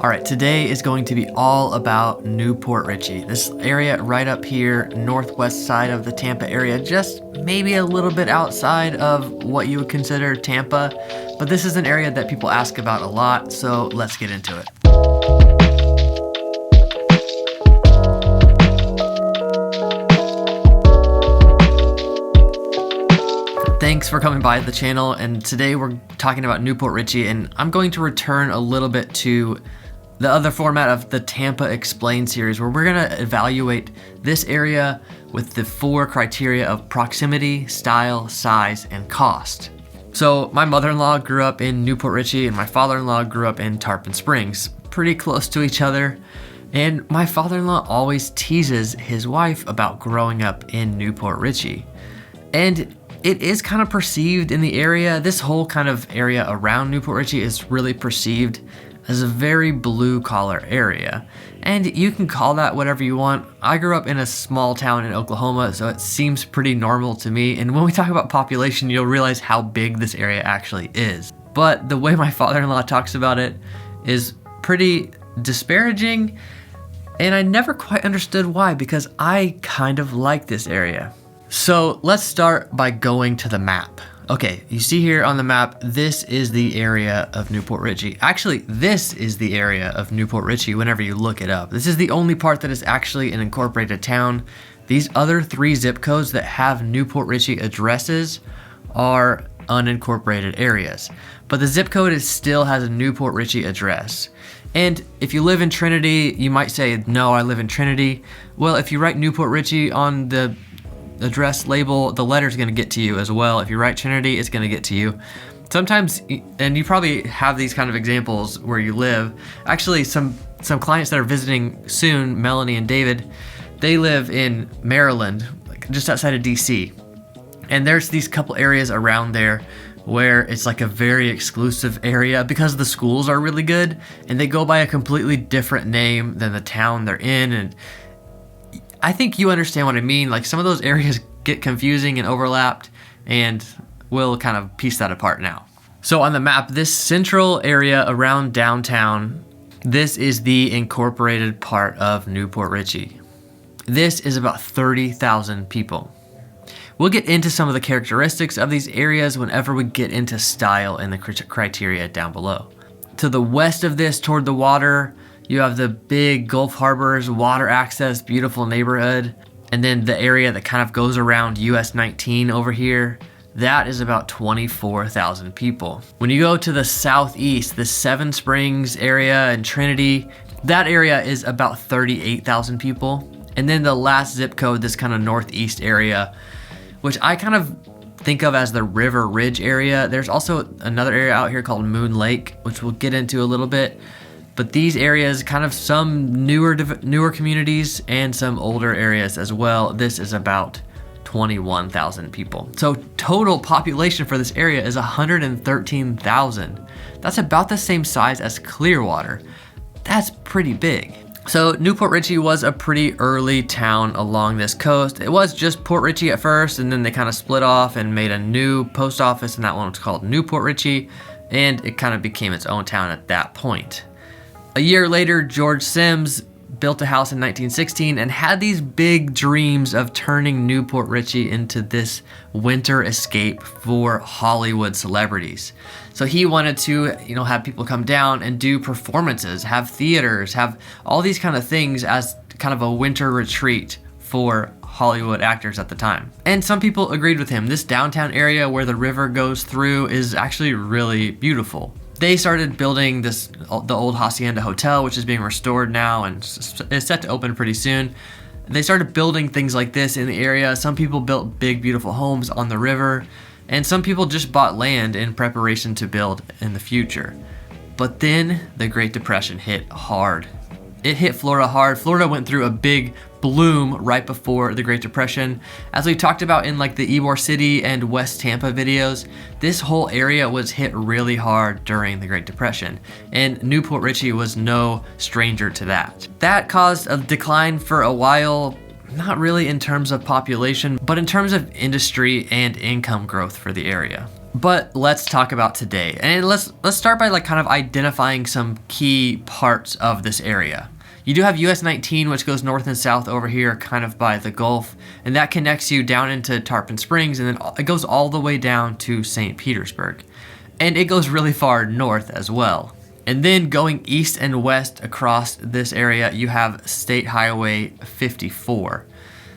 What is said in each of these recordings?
All right, today is going to be all about New Port Richey. This area right up here, northwest side of the Tampa area, just maybe a little bit outside of what you would consider Tampa, but this is an area that people ask about a lot, so let's get into it. Thanks for coming by the channel, and today we're talking about New Port Richey, and I'm going to return a little bit to the other format of the Tampa Explained series, where we're going to evaluate this area with the 4 criteria of proximity, style, size, and cost. So my mother-in-law grew up in New Port Richey and my father-in-law grew up in Tarpon Springs, pretty close to each other. And my father-in-law always teases his wife about growing up in New Port Richey. And it is kind of perceived in the area, this whole kind of area around New Port Richey is really perceived as a very blue-collar area. And you can call that whatever you want. I grew up in a small town in Oklahoma, so it seems pretty normal to me. And when we talk about population, you'll realize how big this area actually is. But the way my father-in-law talks about it is pretty disparaging, and I never quite understood why, because I kind of like this area. So let's start by going to the map. Okay, you see here on the map, this is the area of New Port Richey. Actually, this is the area of New Port Richey whenever you look it up. This is the only part that is actually an incorporated town. These other 3 zip codes that have New Port Richey addresses are unincorporated areas. But the zip code still has a New Port Richey address. And if you live in Trinity, you might say, no, I live in Trinity. Well, if you write New Port Richey on the address label, the letter's gonna get to you as well. If you write Trinity, it's gonna get to you. Sometimes, and you probably have these kind of examples where you live. Actually, some clients that are visiting soon, Melanie and David, they live in Maryland, like just outside of DC. And there's these couple areas around there where it's like a very exclusive area because the schools are really good and they go by a completely different name than the town they're in. And I think you understand what I mean. Like, some of those areas get confusing and overlapped, and we'll kind of piece that apart now. So on the map, this central area around downtown, this is the incorporated part of New Port Richey. This is about 30,000 people. We'll get into some of the characteristics of these areas whenever we get into style and the criteria down below. To the west of this, toward the water, you have the big Gulf Harbors, water access, beautiful neighborhood. And then the area that kind of goes around US 19 over here, that is about 24,000 people. When you go to the southeast, the Seven Springs area and Trinity, that area is about 38,000 people. And then the last zip code, this kind of northeast area, which I kind of think of as the River Ridge area. There's also another area out here called Moon Lake, which we'll get into a little bit. But these areas, kind of some newer communities and some older areas as well. This is about 21,000 people. So total population for this area is 113,000. That's about the same size as Clearwater. That's pretty big. So New Port Richey was a pretty early town along this coast. It was just Port Richey at first, and then they kind of split off and made a new post office, and that one was called New Port Richey, and it kind of became its own town at that point. A year later, George Sims built a house in 1916 and had these big dreams of turning New Port Richey into this winter escape for Hollywood celebrities. So he wanted to, have people come down and do performances, have theaters, have all these kind of things as kind of a winter retreat for Hollywood actors at the time. And some people agreed with him. This downtown area where the river goes through is actually really beautiful. They started building the old Hacienda Hotel, which is being restored now and is set to open pretty soon. They started building things like this in the area. Some people built big, beautiful homes on the river, and some people just bought land in preparation to build in the future. But then the Great Depression hit hard. It hit Florida hard. Florida went through a big bloom right before the Great Depression. As we talked about in like the Ybor City and West Tampa videos, this whole area was hit really hard during the Great Depression, and New Port Richey was no stranger to that. That caused a decline for a while, not really in terms of population, but in terms of industry and income growth for the area. But let's talk about today. And let's start by like kind of identifying some key parts of this area. You do have US 19, which goes north and south over here, kind of by the Gulf, and that connects you down into Tarpon Springs, and then it goes all the way down to St. Petersburg. And it goes really far north as well. And then going east and west across this area, you have State Highway 54.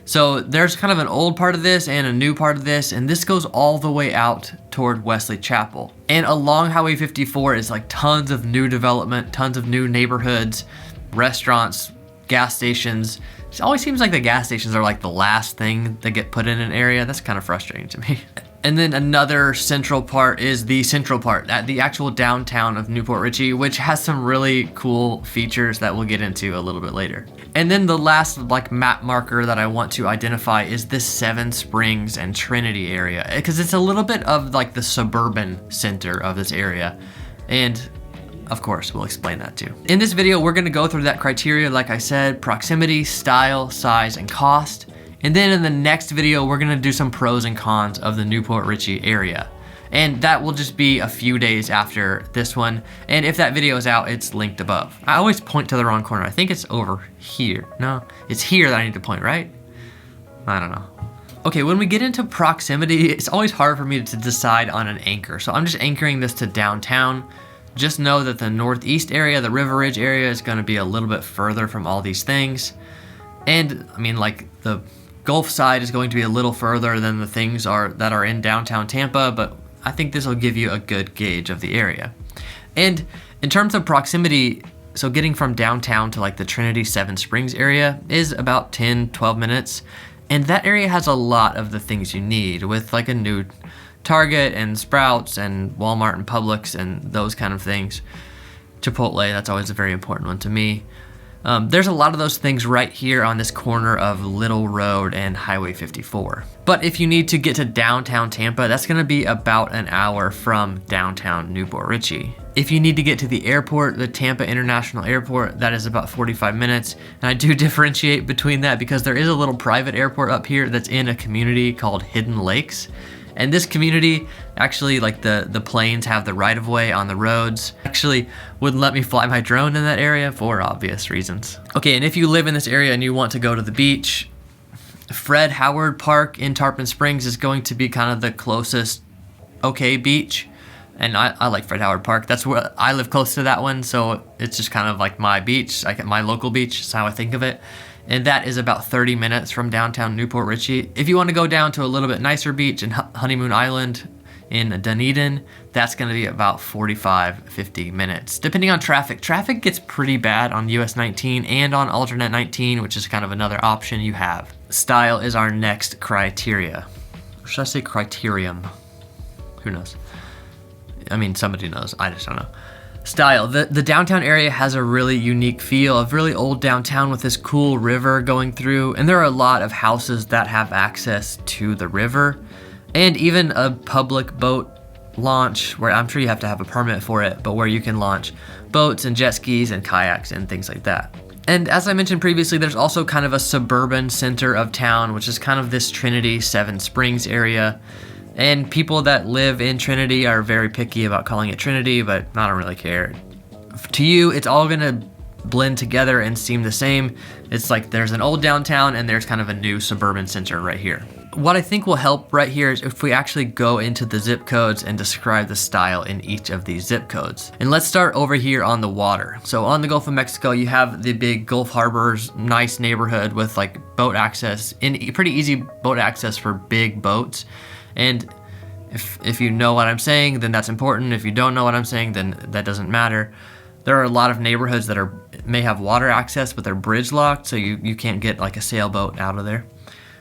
So there's kind of an old part of this and a new part of this, and this goes all the way out toward Wesley Chapel. And along Highway 54 is like tons of new development, tons of new neighborhoods, restaurants, gas stations. It always seems like the gas stations are like the last thing that get put in an area. That's kind of frustrating to me. And then another central part is the central part, at the actual downtown of New Port Richey, which has some really cool features that we'll get into a little bit later. And then the last like map marker that I want to identify is this Seven Springs and Trinity area, because it's a little bit of like the suburban center of this area. And of course, we'll explain that too. In this video, we're gonna go through that criteria, like I said, proximity, style, size, and cost. And then in the next video, we're gonna do some pros and cons of the New Port Richey area. And that will just be a few days after this one. And if that video is out, it's linked above. I always point to the wrong corner. I think it's over here. No, it's here that I need to point, right? I don't know. Okay, when we get into proximity, it's always hard for me to decide on an anchor. So I'm just anchoring this to downtown. Just know that the northeast area, the River Ridge area, is gonna be a little bit further from all these things. And I mean, like the Gulf side is going to be a little further than the things that are in downtown Tampa, but I think this will give you a good gauge of the area. And in terms of proximity, so getting from downtown to like the Trinity Seven Springs area is about 10-12 minutes. And that area has a lot of the things you need, with like a new Target and Sprouts and Walmart and Publix and those kind of things. Chipotle, that's always a very important one to me. There's a lot of those things right here on this corner of Little Road and Highway 54. But if you need to get to downtown Tampa, that's gonna be about an hour from downtown New Port Richey. If you need to get to the airport, the Tampa International Airport, that is about 45 minutes. And I do differentiate between that because there is a little private airport up here that's in a community called Hidden Lakes. And this community, actually, like the planes have the right-of-way on the roads. Actually wouldn't let me fly my drone in that area for obvious reasons. Okay, and if you live in this area and you want to go to the beach, Fred Howard Park in Tarpon Springs is going to be kind of the closest okay beach. And I like Fred Howard Park. That's where I live, close to that one, so it's just kind of like my beach, like my local beach is how I think of it. And that is about 30 minutes from downtown New Port Richey. If you want to go down to a little bit nicer beach in Honeymoon Island in Dunedin, that's going to be about 45-50 minutes, depending on traffic. Traffic gets pretty bad on US 19 and on alternate 19, which is kind of another option you have. Style is our next criteria. Or should I say criterium? Who knows? I mean, somebody knows. I just don't know. Style. The downtown area has a really unique feel, a really old downtown with this cool river going through, and there are a lot of houses that have access to the river, and even a public boat launch, where I'm sure you have to have a permit for it, but where you can launch boats and jet skis and kayaks and things like that. And as I mentioned previously, there's also kind of a suburban center of town, which is kind of this Trinity Seven Springs area. And people that live in Trinity are very picky about calling it Trinity, but I don't really care. To you, it's all gonna blend together and seem the same. It's like there's an old downtown and there's kind of a new suburban center right here. What I think will help right here is if we actually go into the zip codes and describe the style in each of these zip codes. And let's start over here on the water. So on the Gulf of Mexico, you have the big Gulf Harbors, nice neighborhood with like boat access, pretty easy boat access for big boats. And if you know what I'm saying, then that's important. If you don't know what I'm saying, then that doesn't matter. There are a lot of neighborhoods that may have water access, but they're bridge locked, so you can't get like a sailboat out of there.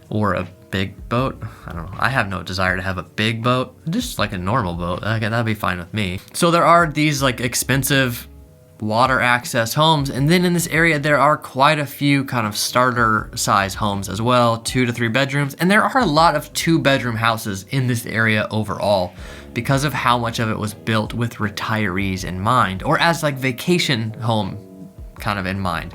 Or a big boat. I don't know. I have no desire to have a big boat, just like a normal boat. Okay, that'd be fine with me. So there are these like expensive water access homes, and then in this area there are quite a few kind of starter size homes as well, 2 to 3 bedrooms, and there are a lot of 2-bedroom houses in this area overall because of how much of it was built with retirees in mind, or as like vacation home kind of in mind.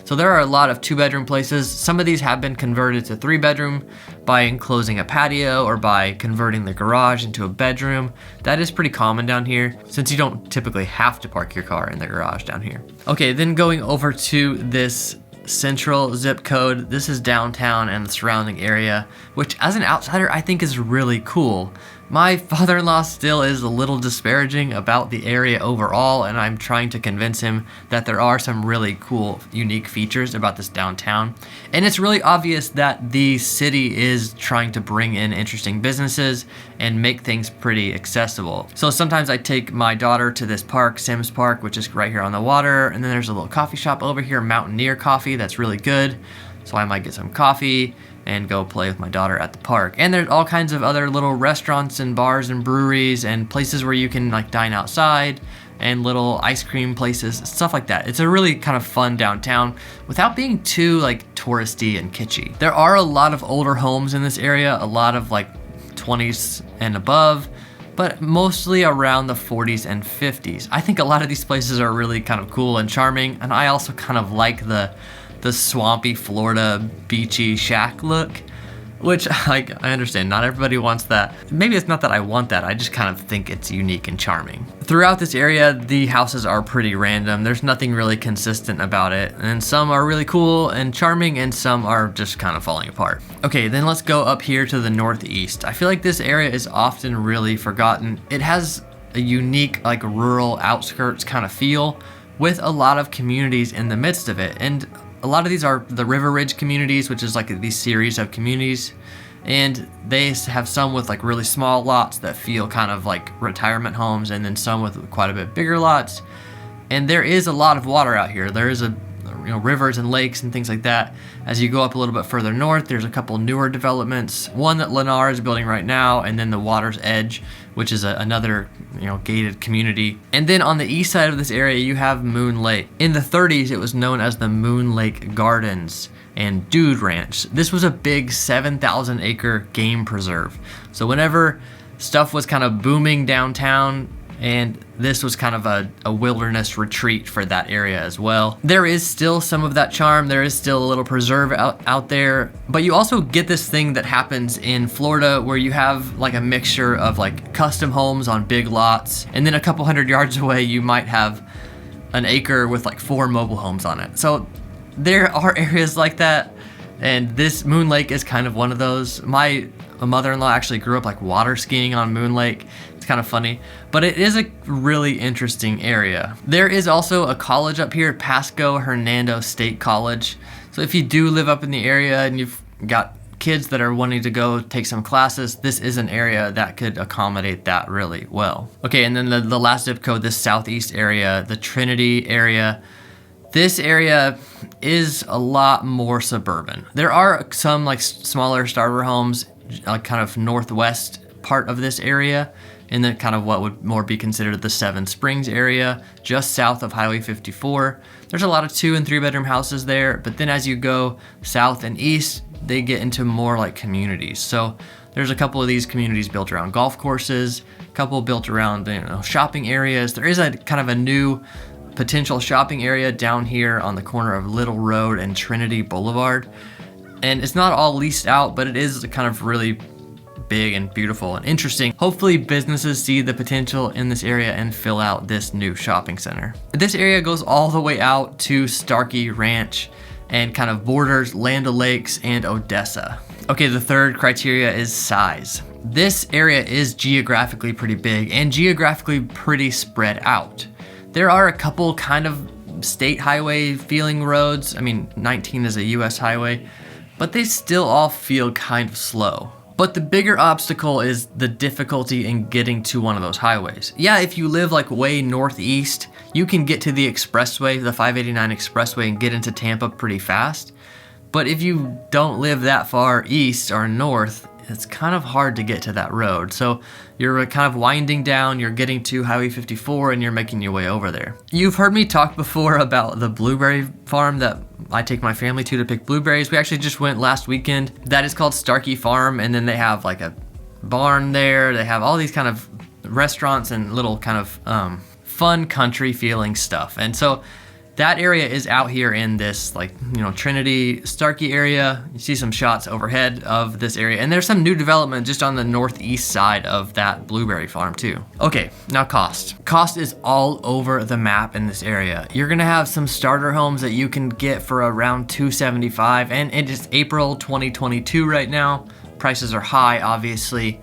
So there are a lot of 2-bedroom places. Some of these have been converted to 3-bedroom by enclosing a patio or by converting the garage into a bedroom. That is pretty common down here since you don't typically have to park your car in the garage down here. Okay, then going over to this central zip code. This is downtown and the surrounding area, which as an outsider I think is really cool. My father-in-law still is a little disparaging about the area overall, and I'm trying to convince him that there are some really cool, unique features about this downtown. And it's really obvious that the city is trying to bring in interesting businesses and make things pretty accessible. So sometimes I take my daughter to this park, Sims Park, which is right here on the water, and then there's a little coffee shop over here, Mountaineer Coffee, that's really good. So I might get some coffee and go play with my daughter at the park. And there's all kinds of other little restaurants and bars and breweries and places where you can like dine outside and little ice cream places, stuff like that. It's a really kind of fun downtown without being too like touristy and kitschy. There are a lot of older homes in this area, a lot of like 20s and above, but mostly around the 40s and 50s. I think a lot of these places are really kind of cool and charming, and I also kind of like the swampy Florida beachy shack look, which I understand not everybody wants that. Maybe it's not that I want that, I just kind of think it's unique and charming. Throughout this area, the houses are pretty random. There's nothing really consistent about it, and some are really cool and charming and some are just kind of falling apart. Okay, then let's go up here to the northeast. I feel like this area is often really forgotten. It has a unique like rural outskirts kind of feel with a lot of communities in the midst of it, and a lot of these are the River Ridge communities, which is like these series of communities, and they have some with like really small lots that feel kind of like retirement homes, and then some with quite a bit bigger lots. And there is a lot of water out here. There is rivers and lakes and things like that. As you go up a little bit further north, there's a couple newer developments. One that Lennar is building right now, and then the Water's Edge, which is another gated community. And then on the east side of this area, you have Moon Lake. In the 30s, it was known as the Moon Lake Gardens and Dude Ranch. This was a big 7,000 acre game preserve. So whenever stuff was kind of booming downtown, and this was kind of a wilderness retreat for that area as well. There is still some of that charm. There is still a little preserve out there, but you also get this thing that happens in Florida where you have like a mixture of like custom homes on big lots, and then a couple hundred yards away you might have an acre with like 4 mobile homes on it. So there are areas like that, and this Moon Lake is kind of one of those. My mother-in-law actually grew up like water skiing on Moon Lake. It's kind of funny, but it is a really interesting area. There is also a college up here, Pasco Hernando State College. So if you do live up in the area and you've got kids that are wanting to go take some classes, this is an area that could accommodate that really well. Okay, and then the last zip code, this southeast area, the Trinity area. This area is a lot more suburban. There are some like smaller starter homes, kind of northwest part of this area, in the kind of what would more be considered the Seven Springs area, just south of Highway 54. There's a lot of 2 and 3 bedroom houses there, but then as you go south and east, they get into more like communities. So there's a couple of these communities built around golf courses, a couple built around shopping areas. There is a kind of a new potential shopping area down here on the corner of Little Road and Trinity Boulevard. And it's not all leased out, but it is kind of really big and beautiful and interesting. Hopefully businesses see the potential in this area and fill out this new shopping center. This area goes all the way out to Starkey Ranch and kind of borders Land O'Lakes and Odessa. Okay, the third criteria is size. This area is geographically pretty big and geographically pretty spread out. There are a couple kind of state highway feeling roads. I mean, 19 is a US highway, but they still all feel kind of slow. But the bigger obstacle is the difficulty in getting to one of those highways. Yeah, if you live like way northeast, you can get to the expressway, the 589 expressway, and get into Tampa pretty fast. But if you don't live that far east or north, it's kind of hard to get to that road. So you're kind of winding down, you're getting to Highway 54, and you're making your way over there. You've heard me talk before about the blueberry farm that I take my family to pick blueberries. We actually just went last weekend. That is called Starkey Farm, and then they have like a barn there. They have all these kind of restaurants and little kind of fun country feeling stuff. And so That area is out here in this Trinity, Starkey area. You see some shots overhead of this area, and there's some new development just on the northeast side of that blueberry farm too. Okay, now cost. Cost is all over the map in this area. You're gonna have some starter homes that you can get for around $275, and it is April 2022 right now. Prices are high, obviously,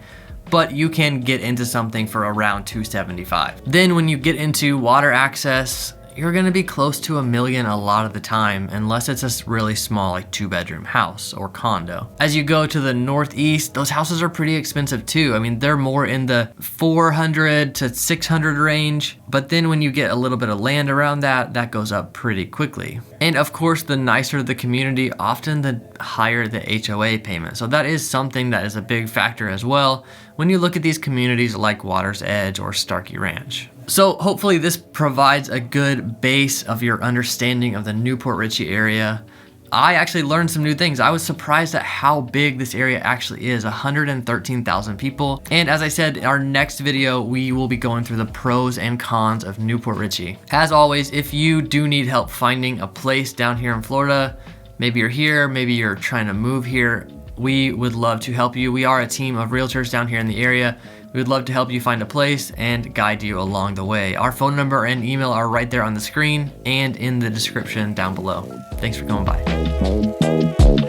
but you can get into something for around $275. Then when you get into water access, you're gonna be close to $1 million a lot of the time, unless it's a really small, like 2-bedroom house or condo. As you go to the northeast, those houses are pretty expensive too. I mean, they're more in the 400 to 600 range, but then when you get a little bit of land around that, that goes up pretty quickly. And of course, the nicer the community, often the higher the HOA payment. So that is something that is a big factor as well when you look at these communities like Water's Edge or Starkey Ranch. So hopefully this provides a good base of your understanding of the New Port Richey area. I actually learned some new things. I was surprised at how big this area actually is, 113,000 people. And as I said, in our next video, we will be going through the pros and cons of New Port Richey. As always, if you do need help finding a place down here in Florida, maybe you're here, maybe you're trying to move here, we would love to help you. We are a team of realtors down here in the area. We would love to help you find a place and guide you along the way. Our phone number and email are right there on the screen and in the description down below. Thanks for coming by.